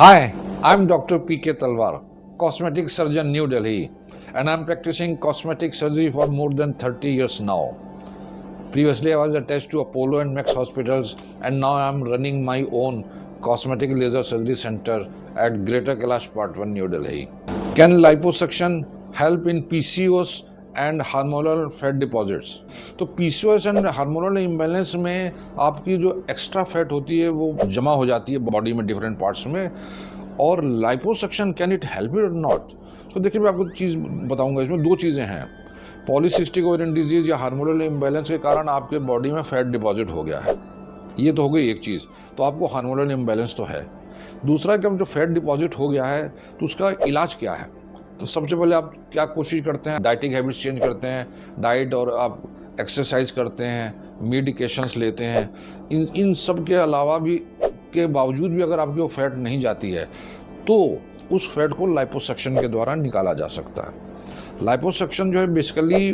Hi, I'm Dr. P.K. Talwar, cosmetic surgeon, New Delhi, and I'm practicing cosmetic surgery for more than 30 years now. Previously, I was attached to Apollo and Max hospitals, and now I'm running my own cosmetic laser surgery center at Greater Kailash Part 1, New Delhi. Can liposuction help in PCOS and hormonal fat deposits? तो PCOS and hormonal imbalance में आपकी जो extra fat होती है वो जमा हो जाती है बॉडी में डिफरेंट पार्ट्स में, और liposuction can it help it और नॉट? तो देखिए, मैं आपको चीज़ बताऊंगा, इसमें दो चीज़ें हैं। पॉलीसिस्टिक ओवेरियन डिजीज़ या हार्मोनल इम्बैलेंस के कारण आपके बॉडी में फैट डिपॉजिट हो गया है, ये तो हो गई एक चीज़, तो आपको हार्मोनल इम्बैलेंस तो है। दूसरा कि अब जो फैट डिपॉजिट हो गया है तो उसका इलाज क्या है? तो सबसे पहले आप क्या कोशिश करते हैं? डाइटिंग हैबिट्स चेंज करते हैं, डाइट, और आप एक्सरसाइज करते हैं, मेडिकेशंस लेते हैं। इन सब के अलावा भी के बावजूद भी अगर आपकी वो फैट नहीं जाती है तो उस फैट को लाइपोसक्शन के द्वारा निकाला जा सकता है। लाइपोसक्शन जो है बेसिकली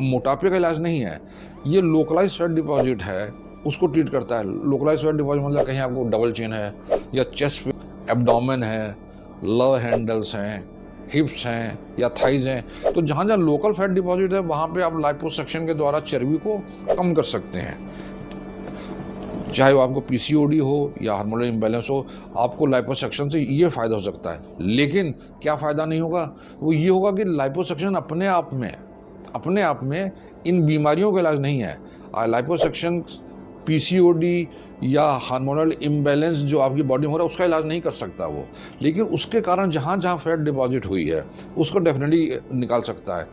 मोटापे का इलाज नहीं है, ये लोकलाइज फैट डिपॉजिट है, उसको ट्रीट करता है। लोकलाइज फैट डिपॉजिट मतलब कहीं आपको डबल चिन है या चेस्ट एब्डोमेन है, लव हैंडल्स हैं, हिप्स हैं या थाइज हैं, तो जहाँ जहाँ लोकल फैट डिपॉजिट है वहाँ पे आप लाइपोसक्शन के द्वारा चर्बी को कम कर सकते हैं। चाहे वो आपको पीसीओडी हो या हार्मोनल इम्बैलेंस हो, आपको लाइपोसक्शन से ये फ़ायदा हो सकता है। लेकिन क्या फ़ायदा नहीं होगा? वो ये होगा कि लाइपोसक्शन अपने आप में इन बीमारियों का इलाज नहीं है। लाइपोसक्शन पीसीओडी या हार्मोनल इम्बैलेंस जो आपकी बॉडी में हो रहा है उसका इलाज नहीं कर सकता वो, लेकिन उसके कारण जहाँ जहाँ फैट डिपॉजिट हुई है उसको डेफिनेटली निकाल सकता है।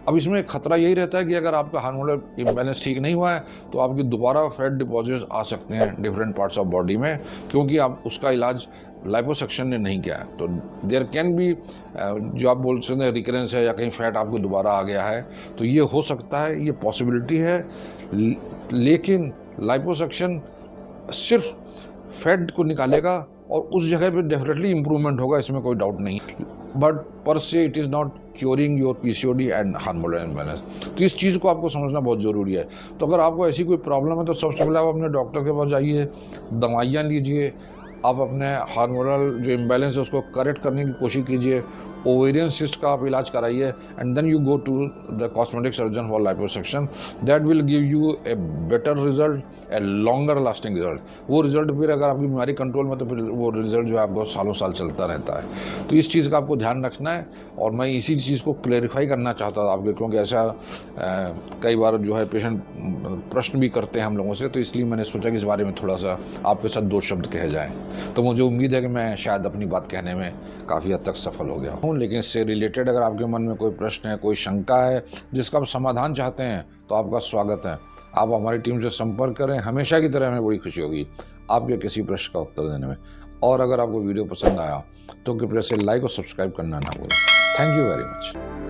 अब इसमें खतरा यही रहता है कि अगर आपका हार्मोनल इम्बैलेंस ठीक नहीं हुआ है तो आपकी दोबारा फैट डिपॉजिट आ सकते हैं डिफरेंट पार्ट्स ऑफ बॉडी में, क्योंकि आप उसका इलाज लाइपोसक्शन ने नहीं किया है। तो देयर कैन बी जो आप बोल सकते हैं रिकरेंस है या कहीं फैट आपको दोबारा आ गया है, तो ये हो सकता है, ये पॉसिबिलिटी है। लेकिन लाइपोसक्शन सिर्फ फैट को निकालेगा और उस जगह पे डेफिनेटली इंप्रूवमेंट होगा, इसमें कोई डाउट नहीं, बट पर से it is not curing your PCOD and hormonal imbalance. तो इस चीज़ को आपको समझना बहुत ज़रूरी है। तो अगर आपको ऐसी कोई प्रॉब्लम है तो सबसे पहले आप अपने डॉक्टर के पास जाइए, दवाइयाँ लीजिए, आप अपने हार्मोनल जो इम्बैलेंस है उसको करेक्ट करने की कोशिश कीजिए, ओवेरियन सिस्ट का आप इलाज कराइए, and then you go to the cosmetic surgeon for liposuction. That will give you a better result, a longer lasting result. वो रिजल्ट फिर अगर आपकी बीमारी कंट्रोल में तो फिर वो रिजल्ट जो है आपको सालों साल चलता रहता है। तो इस चीज़ का आपको ध्यान रखना है, और मैं इसी चीज़ को क्लैरिफाई करना चाहता था आपके, क्योंकि ऐसा कई बार जो है पेशेंट प्रश्न भी करते हैं हम लोगों से, तो इसलिए मैंने सोचा कि इस बारे में थोड़ा सा आपके साथ दो शब्द कहे जाएँ। तो मुझे उम्मीद है कि मैं शायद अपनी बात कहने में काफ़ी हद तक सफल हो गया हूँ। लेकिन इससे रिलेटेड अगर आपके मन में कोई प्रश्न है, कोई शंका है जिसका आप समाधान चाहते हैं, तो आपका स्वागत है। आप हमारी टीम से संपर्क करें, हमेशा की तरह हमें बड़ी खुशी होगी आपके किसी प्रश्न का उत्तर देने में। और अगर आपको वीडियो पसंद आया तो कृपया से लाइक और सब्सक्राइब करना ना भूलें। Thank you very much.